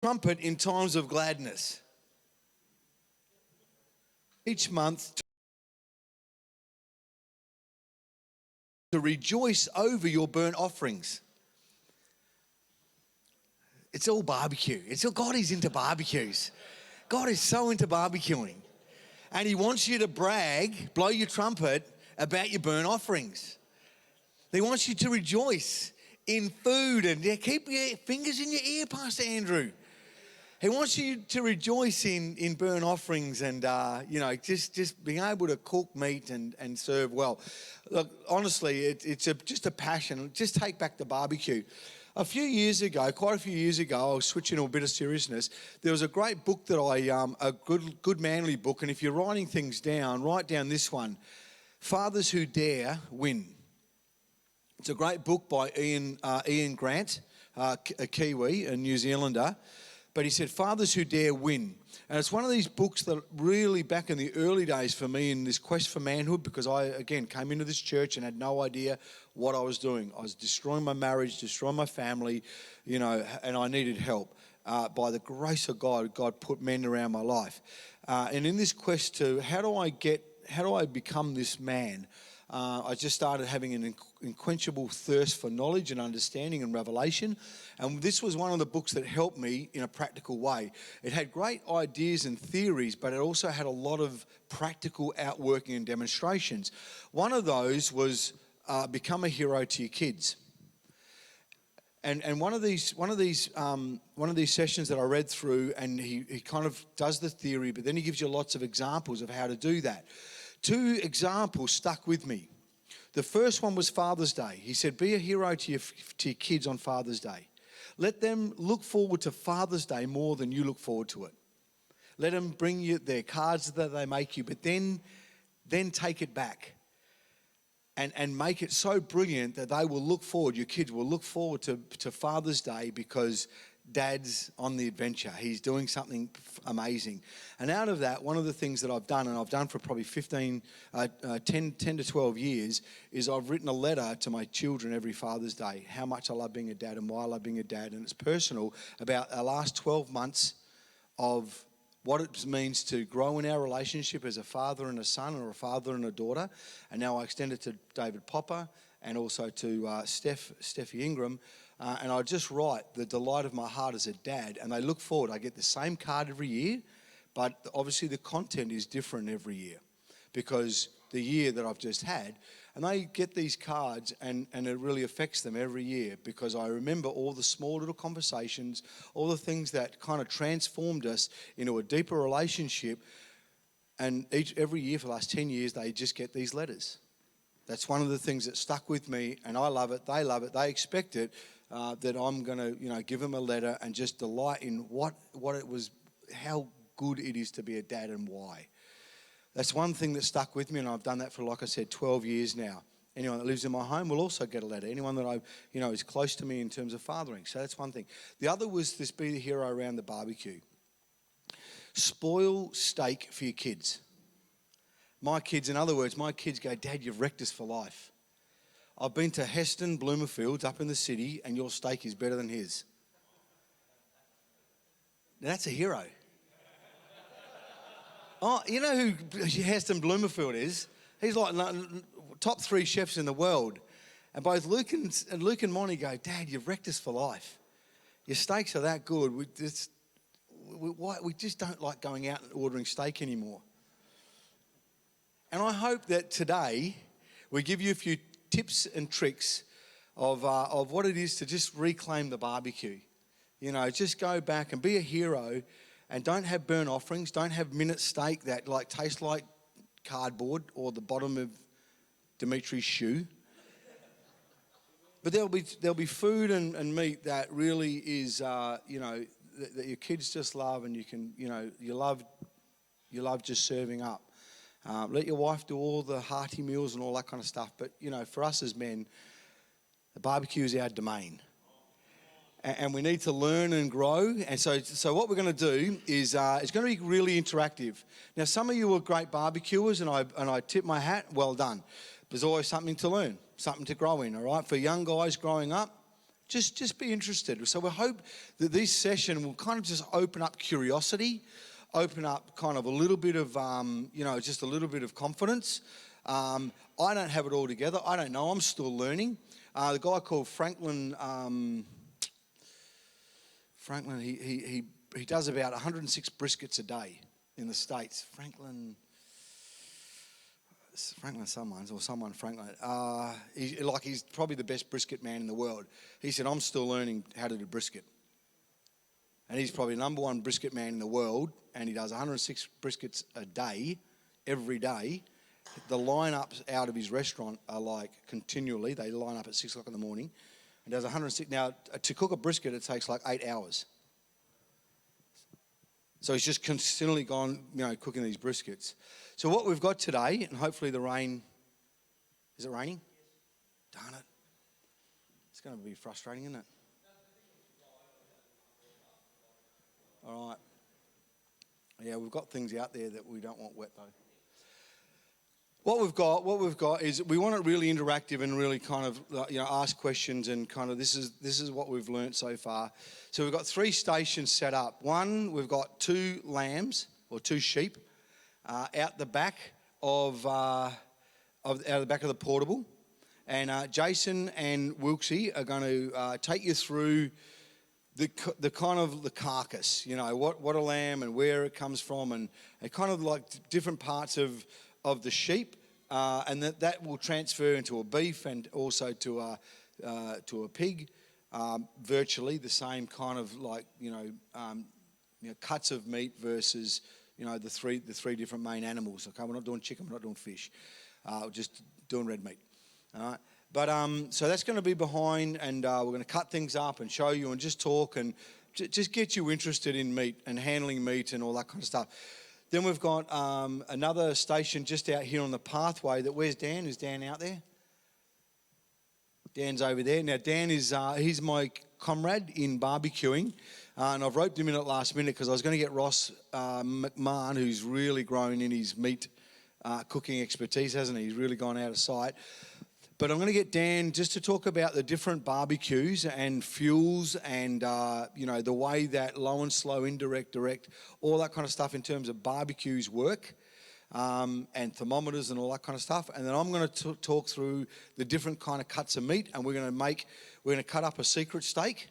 trumpet in times of gladness. Each month to rejoice over your burnt offerings. It's all barbecue. God is into barbecues. God is so into barbecuing. And he wants you to brag, blow your trumpet about your burnt offerings. He wants you to rejoice in food and keep your fingers in your ear, Pastor Andrew. He wants you to rejoice in burnt offerings and, just being able to cook meat and serve well. Look, honestly, it's just a passion. Just take back the barbecue. Quite a few years ago, I was switching to a bit of seriousness. There was a great book that a good manly book, and if you're writing things down, write down this one, Fathers Who Dare Win. It's a great book by Ian Grant, a Kiwi, a New Zealander. But he said, Fathers Who Dare Win. And it's one of these books that really, back in the early days for me in this quest for manhood, because I, again, came into this church and had no idea what I was doing. I was destroying my marriage, destroying my family, and I needed help. By the grace of God, God put men around my life. And in this quest to how do I become this man, I just started having an unquenchable thirst for knowledge and understanding and revelation. And this was one of the books that helped me in a practical way. It had great ideas and theories, but it also had a lot of practical outworking and demonstrations. One of those was become a hero to your kids. And one of these sessions that I read through, and he kind of does the theory, but then he gives you lots of examples of how to do that. 2 examples stuck with me. The first one was Father's Day. He said, be a hero to your kids on Father's Day. Let them look forward to Father's Day more than you look forward to it. Let them bring you their cards that they make you, but then take it back and make it so brilliant that they will look forward, your kids will look forward to Father's Day because Dad's on the adventure. He's doing something amazing. And out of that, one of the things that I've done, and I've done for probably 10 to 12 years, is I've written a letter to my children every Father's Day, how much I love being a dad and why I love being a dad. And it's personal about our last 12 months of what it means to grow in our relationship as a father and a son or a father and a daughter. And now I extend it to David Popper and also to Steffi Ingram. And I just write the delight of my heart as a dad, and they look forward. I get the same card every year, but obviously the content is different every year because the year that I've just had, and they get these cards and it really affects them every year because I remember all the small little conversations, all the things that kind of transformed us into a deeper relationship, and every year for the last 10 years they just get these letters. That's one of the things that stuck with me, and I love it, they expect it. That I'm going to, give them a letter and just delight in what it was, how good it is to be a dad and why. That's one thing that stuck with me, and I've done that for, like I said, 12 years now. Anyone that lives in my home will also get a letter. Anyone that is close to me in terms of fathering. So that's one thing. The other was this be the hero around the barbecue. Spoil steak for your kids. My kids go, Dad, you've wrecked us for life. I've been to Heston, Bloomerfields, up in the city, and your steak is better than his. Now, that's a hero. Oh, you know who Heston Bloomerfield is? He's like top 3 chefs in the world. And both Luke and Monty go, Dad, you've wrecked us for life. Your steaks are that good. We just don't like going out and ordering steak anymore. And I hope that today we give you a few tips and tricks of what it is to just reclaim the barbecue. Just go back and be a hero and don't have burnt offerings. Don't have minute steak that tastes like cardboard or the bottom of Dimitri's shoe. But there'll be food and meat that really is, that your kids just love, and you love just serving up. Let your wife do all the hearty meals and all that kind of stuff. But, for us as men, the barbecue is our domain. And we need to learn and grow. And so what we're going to do is it's going to be really interactive. Now, some of you are great barbecuers, and I tip my hat. Well done. There's always something to learn, something to grow in, all right? For young guys growing up, Just be interested. So we hope that this session will kind of just open up curiosity, open up kind of a little bit of, just a little bit of confidence. I don't have it all together. I don't know. I'm still learning. The guy called Franklin, he does about 106 briskets a day in the States. Franklin Franklin. He's probably the best brisket man in the world. He said, I'm still learning how to do brisket. And he's probably the number one brisket man in the world, and he does 106 briskets a day, every day. The lineups out of his restaurant are like continually. They line up at 6 o'clock in the morning and does 106. Now, to cook a brisket, it takes like 8 hours. So he's just continually gone, cooking these briskets. So what we've got today, and hopefully the rain, is it raining? Darn it. It's going to be frustrating, isn't it? All right. Yeah, we've got things out there that we don't want wet though. What we've got is we want it really interactive and really kind of ask questions and kind of this is what we've learnt so far. So we've got 3 stations set up. One, we've got 2 lambs or 2 sheep out the back of the portable, and Jason and Wilksy are going to take you through the kind of the carcass. What a lamb and where it comes from, and kind of like different parts of the sheep, and that will transfer into a beef and also to a pig. Virtually the same kind of cuts of meat versus the three different main animals. Okay, we're not doing chicken, we're not doing fish, we're just doing red meat. All right. But so that's going to be behind, and we're going to cut things up and show you and just talk and just get you interested in meat and handling meat and all that kind of stuff. Then we've got another station just out here on the pathway. Where's Dan? Is Dan out there? Dan's over there. Now, Dan is he's my comrade in barbecuing, and I've roped him in at last minute because I was going to get Ross McMahon, who's really grown in his meat cooking expertise, hasn't he? He's really gone out of sight. But I'm going to get Dan just to talk about the different barbecues and fuels and, the way that low and slow, indirect, direct, all that kind of stuff in terms of barbecues work, and thermometers and all that kind of stuff. And then I'm going to talk through the different kind of cuts of meat, and we're going to cut up a secret steak.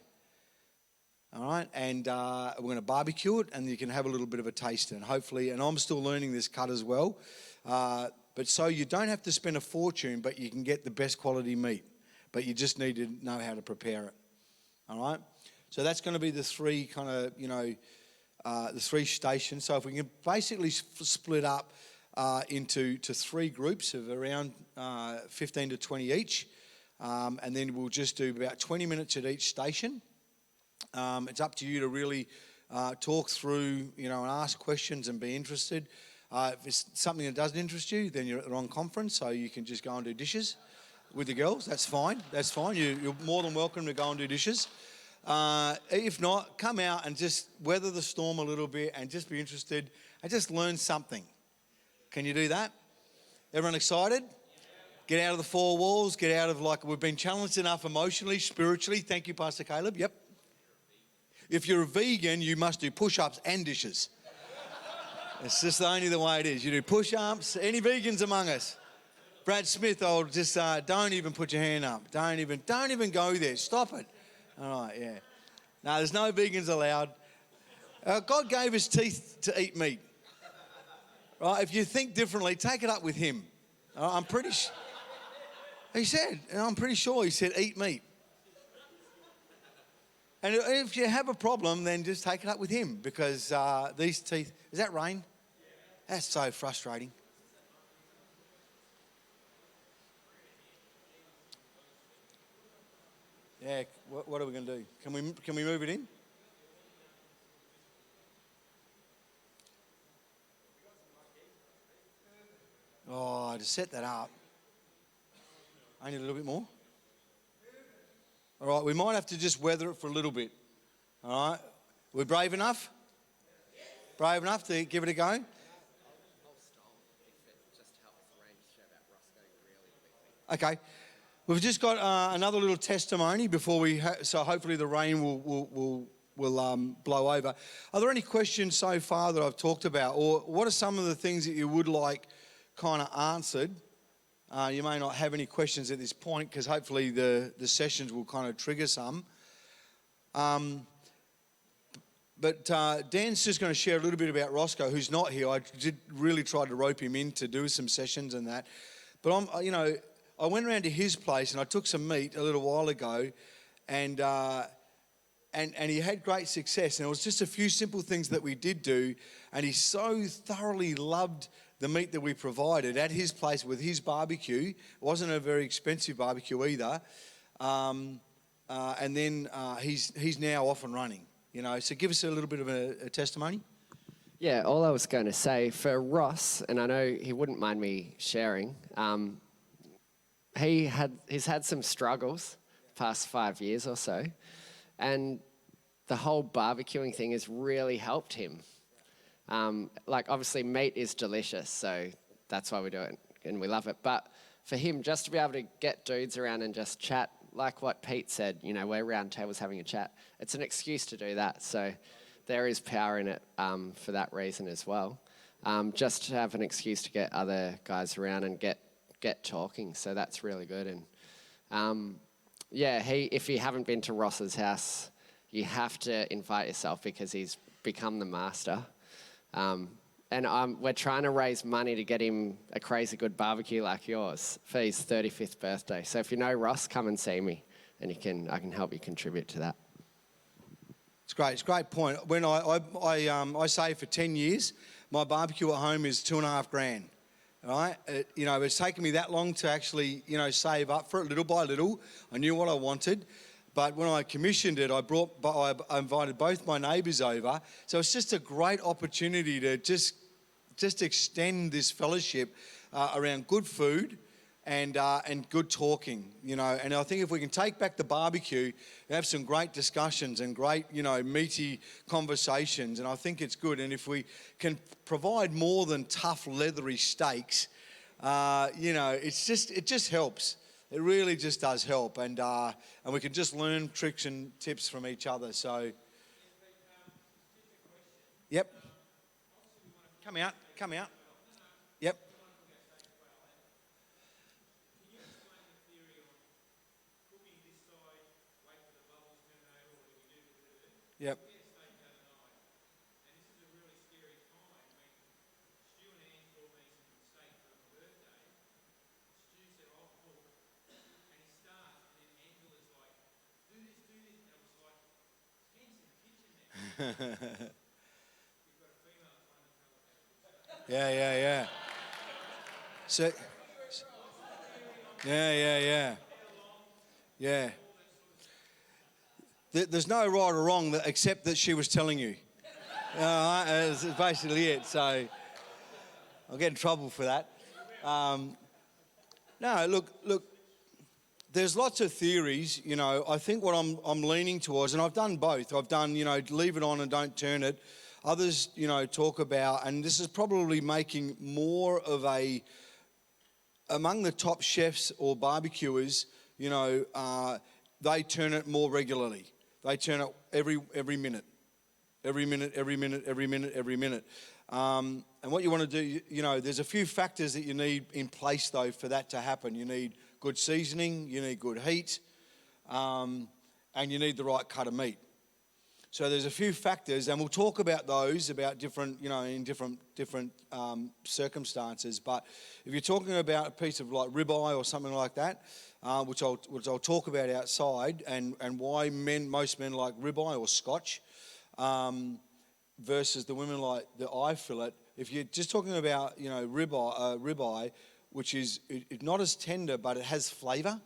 All right, and we're going to barbecue it, and you can have a little bit of a taste. And hopefully, and I'm still learning this cut as well. But so you don't have to spend a fortune, but you can get the best quality meat. But you just need to know how to prepare it. All right? So that's going to be the 3 kind of, the 3 stations. So if we can basically split up into 3 groups of around 15 to 20 each, and then we'll just do about 20 minutes at each station. It's up to you to really talk through, and ask questions and be interested. If it's something that doesn't interest you, then you're at the wrong conference, so you can just go and do dishes with the girls. That's fine. You're more than welcome to go and do dishes. If not, come out and just weather the storm a little bit and just be interested and just learn something. Can you do that? Everyone excited? Get out of the 4 walls. Get out of we've been challenged enough emotionally, spiritually. Thank you, Pastor Caleb. Yep. If you're a vegan, you must do push-ups and dishes. It's just only the way it is. You do push-ups. Any vegans among us? Brad Smith, just don't even put your hand up. Don't even go there. Stop it. All right, yeah. No, there's no vegans allowed. God gave us teeth to eat meat. Right? If you think differently, take it up with him. I'm pretty sure. I'm pretty sure he said eat meat. And if you have a problem, then just take it up with him, because these teeth... Is that rain? That's so frustrating. Yeah, what are we going to do? Can we move it in? Oh, to set that up. I need a little bit more. All right, we might have to just weather it for a little bit. All right, we're brave enough? Brave enough to give it a go? I'll stop if it just helps the range to show about Ross going really quickly. Okay. We've just got another little testimony before so hopefully the rain will blow over. Are there any questions so far that I've talked about, or what are some of the things that you would like kind of answered? You may not have any questions at this point because hopefully the sessions will kind of trigger some. But Dan's just going to share a little bit about Roscoe, who's not here. I did really try to rope him in to do some sessions and that. But I went around to his place and I took some meat a little while ago, and he had great success. And it was just a few simple things that we did do, and he so thoroughly loved the meat that we provided at his place with his barbecue. It wasn't a very expensive barbecue either. And then he's now off and running. So give us a little bit of a testimony. Yeah, all I was going to say for Ross, and I know he wouldn't mind me sharing, he's had some struggles the past 5 years or so, and the whole barbecuing thing has really helped him. Obviously meat is delicious, so that's why we do it and we love it. But for him, just to be able to get dudes around and just chat, like what Pete said, we're round tables having a chat. It's an excuse to do that. So there is power in it for that reason as well. Just to have an excuse to get other guys around and get talking. So that's really good. And if you haven't been to Ross's house, you have to invite yourself because he's become the master. We're trying to raise money to get him a crazy good barbecue like yours for his 35th birthday. So if you know Ross, come and see me, and I can help you contribute to that. It's great. It's a great point. When I say for 10 years, my barbecue at home is $2,500. Right? It's taken me that long to actually, save up for it little by little. I knew what I wanted. But when I commissioned it, I invited both my neighbours over. So it's just a great opportunity to just extend this fellowship around good food and good talking, And I think if we can take back the barbecue and have some great discussions and great, meaty conversations, and I think it's good. And if we can provide more than tough, leathery steaks, it just helps. It really just does help, and we can just learn tricks and tips from each other. So, yep. Come out. Yep. Yep. Yeah. So, yeah. There's no right or wrong except that she was telling you. That's basically it. So I'll get in trouble for that. No, look. There's lots of theories, I think what I'm leaning towards, and I've done both. I've done, leave it on and don't turn it. Others, talk about, and this is probably making more of among the top chefs or barbecuers, they turn it more regularly. They turn it every minute. And what you want to do, there's a few factors that you need in place, though, for that to happen. You need good seasoning, you need good heat, and you need the right cut of meat. So there's a few factors, and we'll talk about those, about different, in different circumstances. But if you're talking about a piece of like ribeye or something like that, which I'll talk about outside, and why most men like ribeye or Scotch, versus the women like the eye fillet. If you're just talking about, ribeye, which is not as tender, but it has flavour.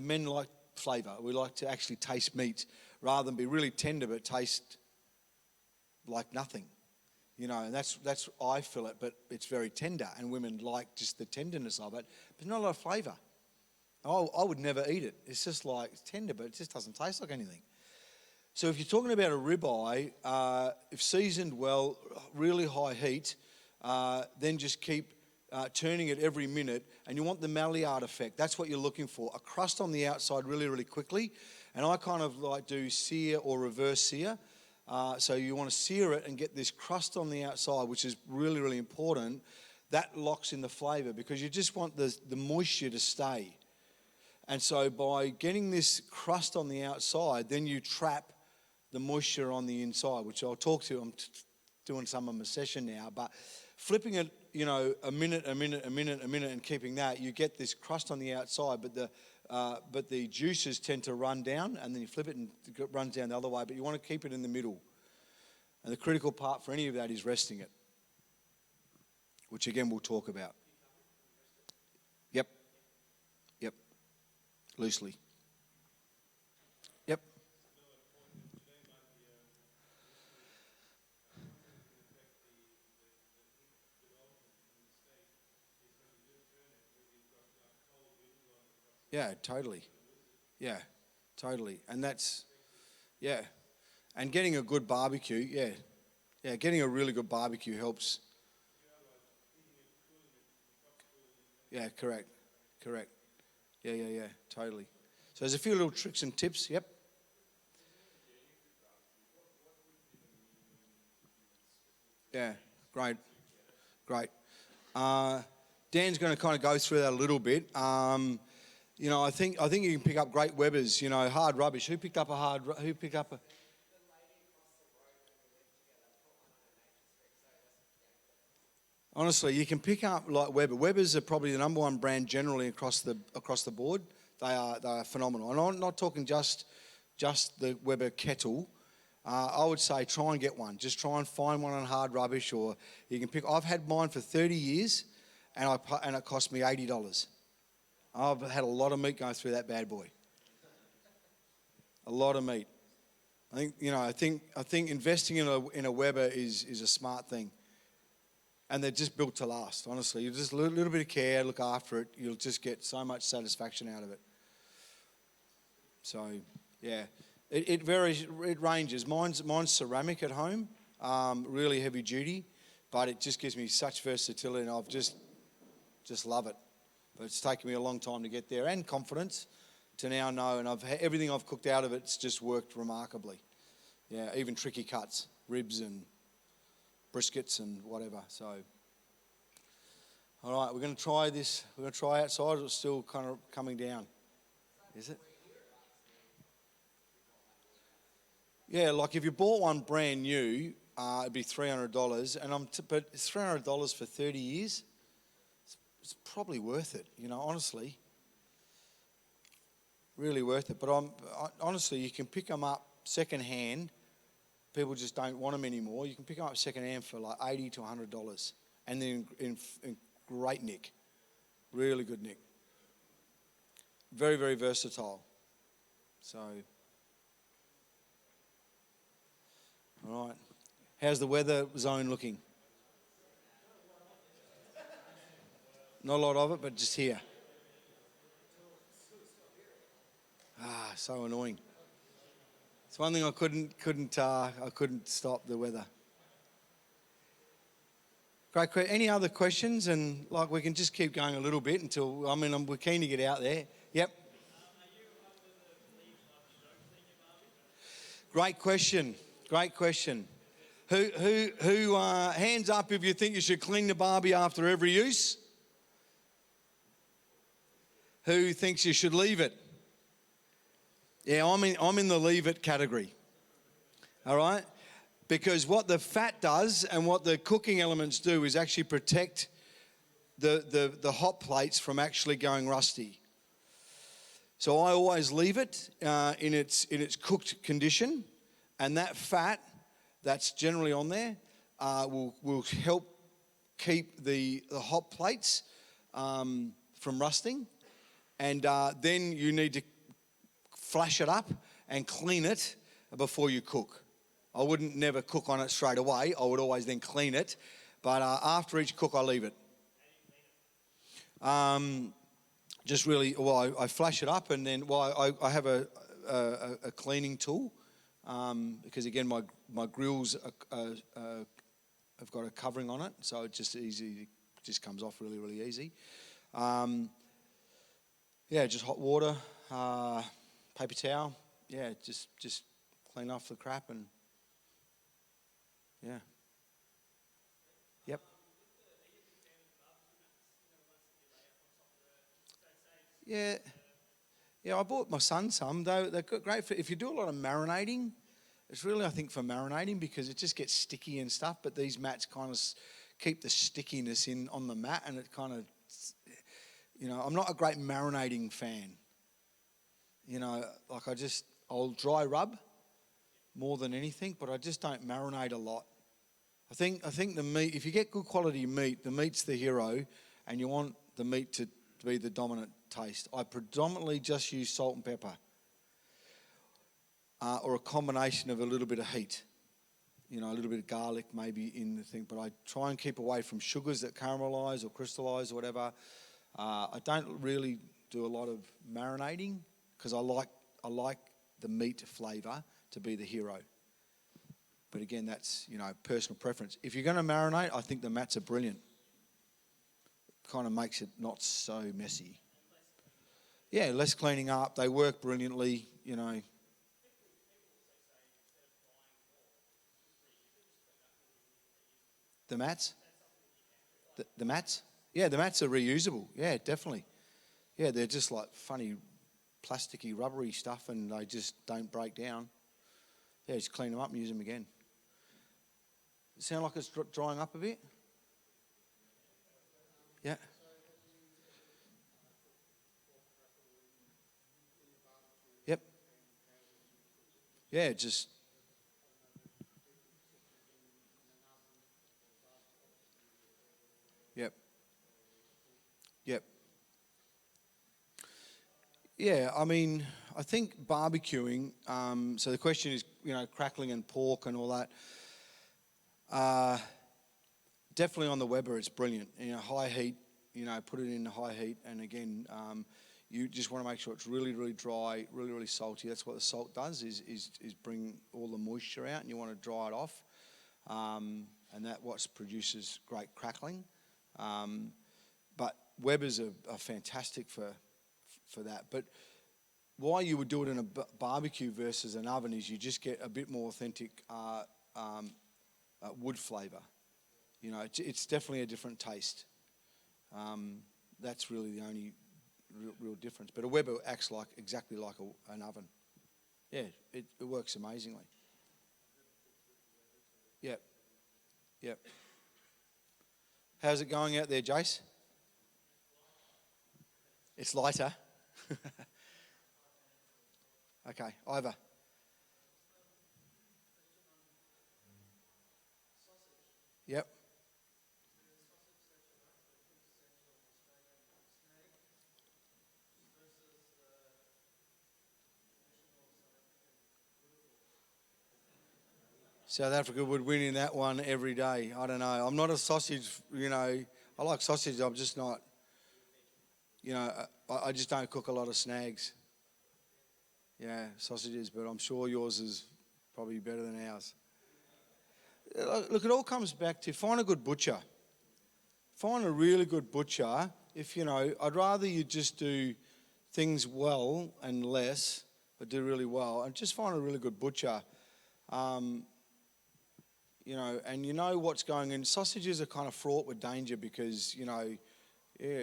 Men like flavour. We like to actually taste meat rather than be really tender but taste like nothing. And that's eye fillet, but it's very tender, and women like just the tenderness of it, but not a lot of flavour. I would never eat it. It's just like it's tender, but it just doesn't taste like anything. So if you're talking about a ribeye, if seasoned well, really high heat, then just keep turning it every minute, and you want the Maillard effect. That's what you're looking for. A crust on the outside really, really quickly. And I kind of like do sear or reverse sear. So you want to sear it and get this crust on the outside, which is really, really important. That locks in the flavour because you just want the moisture to stay. And so by getting this crust on the outside, then you trap the moisture on the inside, which I'll talk to. I'm doing some of my session now, but flipping it, a minute, and keeping that, you get this crust on the outside, but the juices tend to run down, and then you flip it and it runs down the other way. But you want to keep it in the middle. And the critical part for any of that is resting it, which again we'll talk about. Yep. Loosely. Yep. Yeah, totally. Yeah, totally. And that's, yeah. And getting a good barbecue, yeah, getting a really good barbecue helps. Yeah, correct. Yeah, totally. So there's a few little tricks and tips, yep. Yeah, great. Dan's going to kind of go through that a little bit. I think you can pick up great Webbers. Hard rubbish. Who picked up a? Honestly, you can pick up like Weber. Webbers are probably the number one brand generally across the board. They are phenomenal. And I'm not talking just the Weber kettle. I would say try and get one. Just try and find one on hard rubbish, or you can pick. I've had mine for 30 years, and it cost me $80. I've had a lot of meat going through that bad boy. A lot of meat. I think investing in a Weber is a smart thing. And they're just built to last, honestly. You just a little bit of care, look after it, you'll just get so much satisfaction out of it. So, yeah. It varies, it ranges. Mine's ceramic at home, really heavy duty, but it just gives me such versatility, and I've just love it. But it's taken me a long time to get there, and confidence to now know, and everything I've cooked out of it's just worked remarkably. Yeah, even tricky cuts, ribs and briskets and whatever. So, all right, we're going to try this. We're going to try outside. It's still kind of coming down. Is it? Yeah, like if you bought one brand new, it'd be $300, but it's $300 for 30 years. It's probably worth it, honestly. Really worth it. But honestly, you can pick them up second hand. People just don't want them anymore. You can pick them up second hand for like $80 to $100, and then in great nick, really good nick. Very, very versatile. So, all right. How's the weather zone looking? Not a lot of it, but just here. So annoying. It's one thing I couldn't stop the weather. Great. Any other questions? And like we can just keep going a little bit until we're keen to get out there. Yep. Great question. Who hands up if you think you should clean the barbie after every use? Who thinks you should leave it? Yeah, I'm in the leave it category. All right? Because what the fat does and what the cooking elements do is actually protect the hot plates from actually going rusty. So I always leave it in its cooked condition, and that fat that's generally on there will help keep the hot plates from rusting. And then you need to flash it up and clean it before you cook. I wouldn't never cook on it straight away. I would always then clean it. But after each cook, I leave it. Just really, I flash it up, and then I have a cleaning tool because again my grills have got a covering on it, so it's just easy just comes off really, really easy. Just hot water, paper towel. Yeah, just clean off the crap and yeah. Yep. Yeah. Yeah, I bought my son some. They're great for if you do a lot of marinating. It's really, I think, for marinating because it just gets sticky and stuff. But these mats kind of keep the stickiness in on the mat, and it kind of, I'm not a great marinating fan. I'll dry rub more than anything, but I just don't marinate a lot. I think the meat, if you get good quality meat, the meat's the hero, and you want the meat to be the dominant taste. I predominantly just use salt and pepper, or a combination of a little bit of heat. A little bit of garlic maybe in the thing, but I try and keep away from sugars that caramelise or crystallise or whatever. I don't really do a lot of marinating because I like the meat flavour to be the hero. But again, that's personal preference. If you're going to marinate, I think the mats are brilliant. Kind of makes it not so messy. Yeah, less cleaning up. They work brilliantly. The mats? The mats? Yeah, the mats are reusable. Yeah, definitely. Yeah, they're just like funny plasticky, rubbery stuff and they just don't break down. Yeah, just clean them up and use them again. Does it sound like it's drying up a bit? Yeah. Yep. Yeah, just... Yep. Yep. Yeah, I mean, I think barbecuing, so the question is, crackling and pork and all that. Definitely on the Weber, it's brilliant. High heat, put it in high heat. And again, you just want to make sure it's really, really dry, really, really salty. That's what the salt does, is bring all the moisture out and you want to dry it off. And that what produces great crackling. But Webers are fantastic for that. But why you would do it in a barbecue versus an oven is you just get a bit more authentic wood flavour. It's definitely a different taste. That's really the only real difference. But a Weber acts exactly like an oven. Yeah, it works amazingly. Yep. Yep. How's it going out there, Jace? It's lighter. Okay, Ivor. Yep. South Africa would win in that one every day. I don't know. I'm not a sausage, I like sausage. I'm just not, I just don't cook a lot of snags. Yeah, sausages, but I'm sure yours is probably better than ours. Look, it all comes back to find a good butcher. Find a really good butcher. I'd rather you just do things well and less, but do really well. And just find a really good butcher. And what's going in. Sausages are kind of fraught with danger because,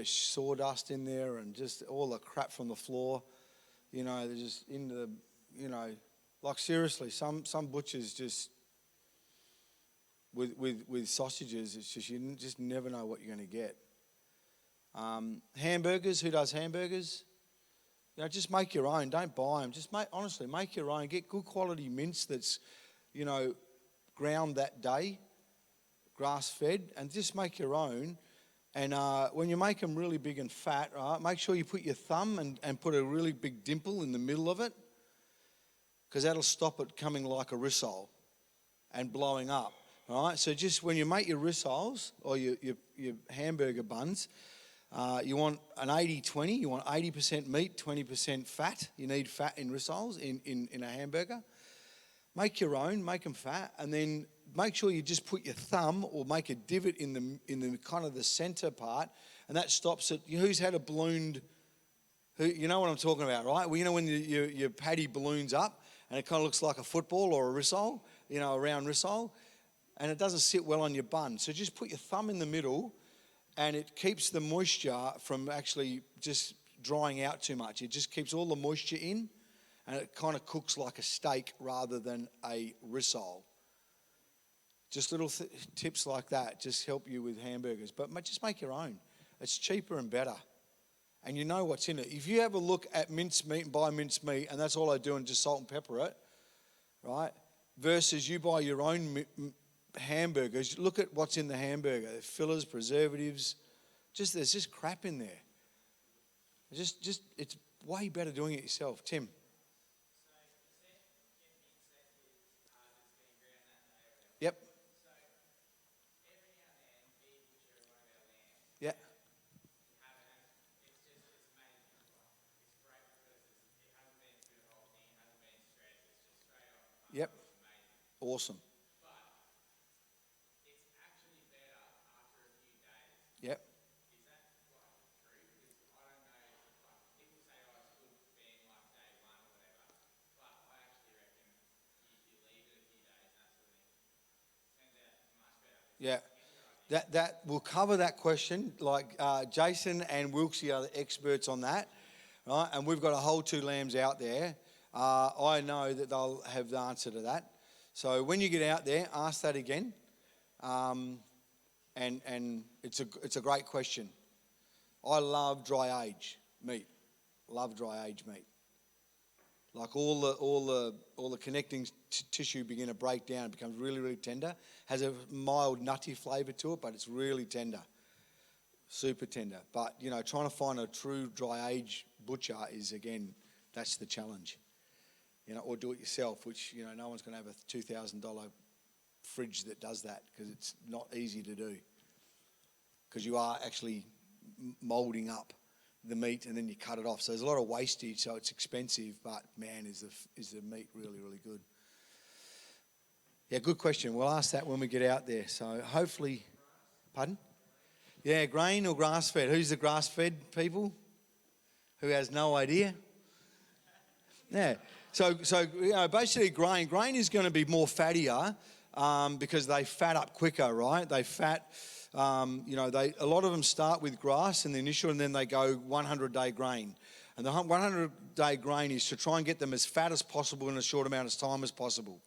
sawdust in there and just all the crap from the floor. They're just into the, seriously, some butchers just, with sausages, it's just, you just never know what you're going to get. Hamburgers, who does hamburgers? Just make your own, don't buy them. Just honestly, make your own. Get good quality mince that's, ground that day, grass-fed, and just make your own. And when you make them really big and fat, right, make sure you put your thumb and put a really big dimple in the middle of it, because that'll stop it coming like a rissole and blowing up. All right, so just when you make your rissoles or your hamburger buns, you want an 80-20. You want 80% meat, 20% fat. You need fat in rissoles in a hamburger. Make your own, make them fat, and then make sure you just put your thumb or make a divot in the kind of the center part, and that stops it. Who's had a ballooned? You know what I'm talking about, right? Well, you know when your patty balloons up and it kind of looks like a football or a rissole, a round rissole, and it doesn't sit well on your bun. So just put your thumb in the middle, and it keeps the moisture from actually just drying out too much. It just keeps all the moisture in, and it kind of cooks like a steak rather than a rissole. Just little tips like that just help you with hamburgers. But just make your own. It's cheaper and better. And you know what's in it. If you have a look at minced meat and buy minced meat, and that's all I do and just salt and pepper it, right? Versus you buy your own hamburgers, look at what's in the hamburger. Fillers, preservatives, there's just crap in there. It's way better doing it yourself. Tim? Yep. Yeah. Yep. Awesome. Yep. Yeah. That will cover that question. Like Jason and Wilkesy are the experts on that, right? And we've got a whole 2 lambs out there. I know that they'll have the answer to that. So when you get out there, ask that again. And it's a great question. I love dry age meat. Love dry age meat. Like all the connecting tissue begin to break down. It becomes really, really tender. Has a mild nutty flavour to it, but it's really tender. Super tender. But, trying to find a true dry age butcher is, again, that's the challenge. Or do it yourself, which, no one's going to have a $2,000 fridge that does that because it's not easy to do. Because you are actually moulding up the meat and then you cut it off. So there's a lot of wastage, so it's expensive, but man, is the meat really, really good. Yeah, good question. We'll ask that when we get out there. So hopefully, pardon? Yeah, grain or grass-fed? Who's the grass-fed people? Who has no idea? Yeah. So basically grain is going to be more fattier because they fat up quicker, right? They fat. A lot of them start with grass in the initial, and then they go 100-day grain. And the 100-day grain is to try and get them as fat as possible in a short amount of time as possible,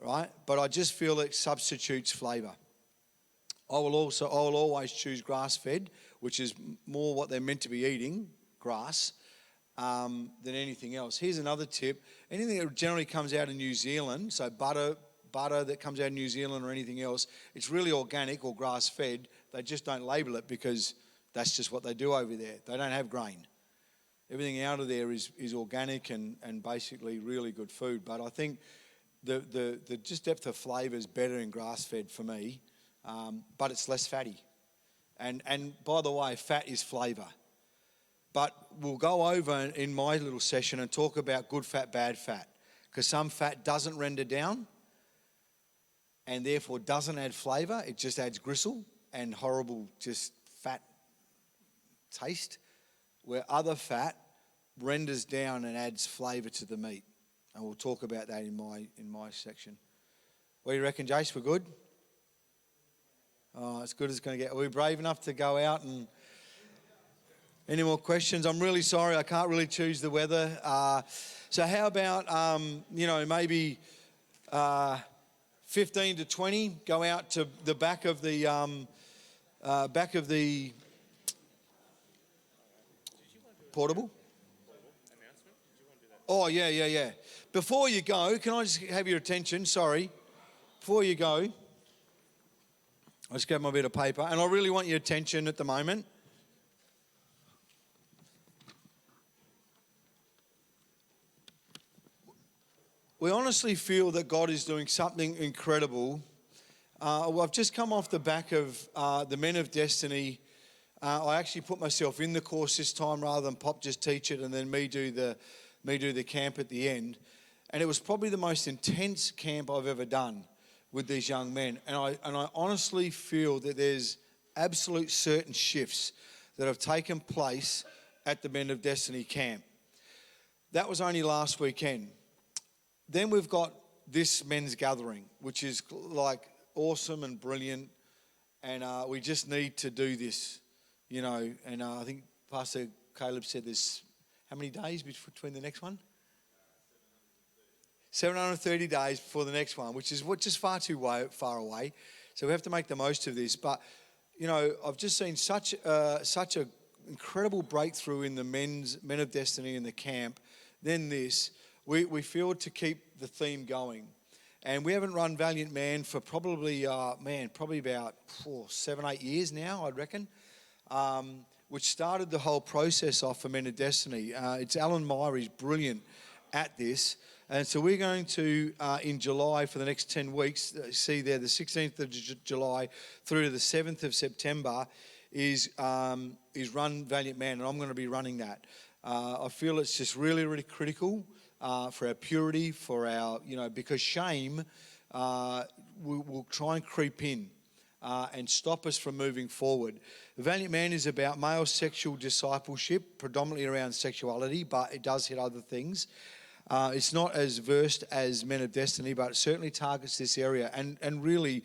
right? But I just feel it substitutes flavour. I will always choose grass-fed, which is more what they're meant to be eating, grass, than anything else. Here's another tip: anything that generally comes out of New Zealand, so butter that comes out of New Zealand or anything else, it's really organic or grass-fed. They just don't label it because that's just what they do over there. They don't have grain. Everything out of there is organic and basically really good food. But I think the just depth of flavour is better in grass-fed for me, but it's less fatty. And by the way, fat is flavour. But we'll go over in my little session and talk about good fat, bad fat, because some fat doesn't render down and therefore doesn't add flavour. It just adds gristle and horrible just fat taste, where other fat renders down and adds flavour to the meat. And we'll talk about that in my section. What do you reckon, Jace? We're good? Oh, as good as it's going to get. Are we brave enough to go out and... Any more questions? I'm really sorry, I can't really choose the weather. So how about, maybe 15 to 20, go out to the back of the portable? Oh, yeah. Before you go, can I just have your attention? Sorry. Before you go, I'll just grab my bit of paper, and I really want your attention at the moment. We honestly feel that God is doing something incredible. I've just come off the back of the Men of Destiny. I actually put myself in the course this time rather than Pop just teach it and then me do the camp at the end. And it was probably the most intense camp I've ever done. with these young men. And I honestly feel that there's absolute certain shifts that have taken place at the Men of Destiny camp. That was only last weekend. Then we've got this men's gathering, which is like awesome and brilliant. And we just need to do this, you know. And I think Pastor Caleb said there's how many days between the next one? 730 days before the next one, which is just far too far away. So we have to make the most of this. But, you know, I've just seen such a incredible breakthrough in the Men of Destiny in the camp. Then this, we feel to keep the theme going. And we haven't run Valiant Man for probably about 7, 8 years now, I'd reckon, which started the whole process off for Men of Destiny. It's Alan Meyer, he's brilliant at this. And so we're going to, in July, for the next 10 weeks, see there the 16th of July through to the 7th of September is Run Valiant Man, and I'm going to be running that. I feel it's just really, really critical for our purity, for our, you know, because shame will try and creep in and stop us from moving forward. Valiant Man is about male sexual discipleship, predominantly around sexuality, but it does hit other things. It's not as versed as Men of Destiny, but it certainly targets this area. And really,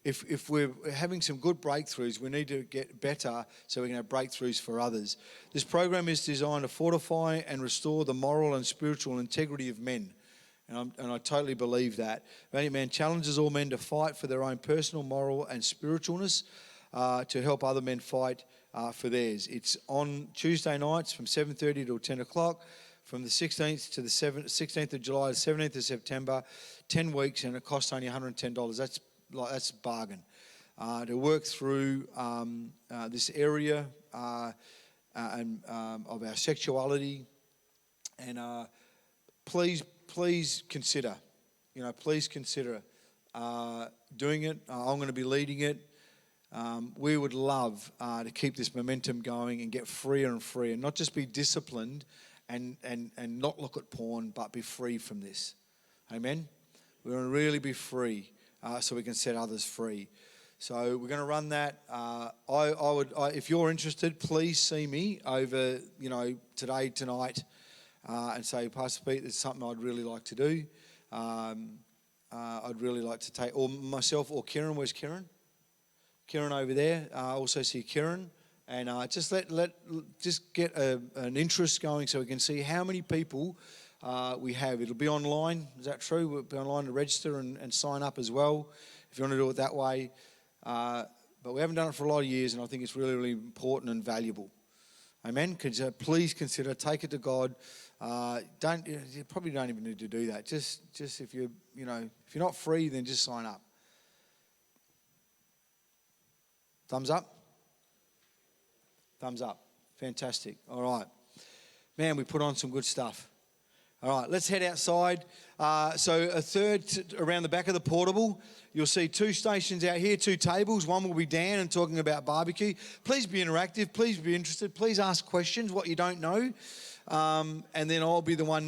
if we're having some good breakthroughs, we need to get better so we can have breakthroughs for others. This program is designed to fortify and restore the moral and spiritual integrity of men. And I totally believe that. Valiant Man challenges all men to fight for their own personal, moral and spiritualness to help other men fight for theirs. It's on Tuesday nights from 7:30 till 10 o'clock. From the 16th to the 16th of July to 17th of September, 10 weeks, and it costs only $110. That's a bargain. To work through this area and of our sexuality, and please consider, doing it. I'm going to be leading it. We would love to keep this momentum going and get freer and freer, and not just be disciplined and not look at porn, but be free from this. Amen? We want to really be free so we can set others free. So we're going to run that. If you're interested, please see me over, today, tonight, and say, Pastor Pete, there's something I'd really like to do. I'd really like to take, or myself or Kieran. Where's Kieran? Kieran over there. I also see Kieran. And just get an interest going so we can see how many people we have. It'll be online. Is that true? We'll be online to register and sign up as well if you want to do it that way. But we haven't done it for a lot of years, and I think it's really, really important and valuable. Amen? Please consider, take it to God. You probably don't even need to do that. Just if you're not free, then just sign up. Thumbs up? Thumbs up. Fantastic. All right. Man, we put on some good stuff. All right, let's head outside. So a third around the back of the portable, you'll see 2 stations out here, 2 tables. One will be Dan and talking about barbecue. Please be interactive. Please be interested. Please ask questions, what you don't know. And then I'll be the one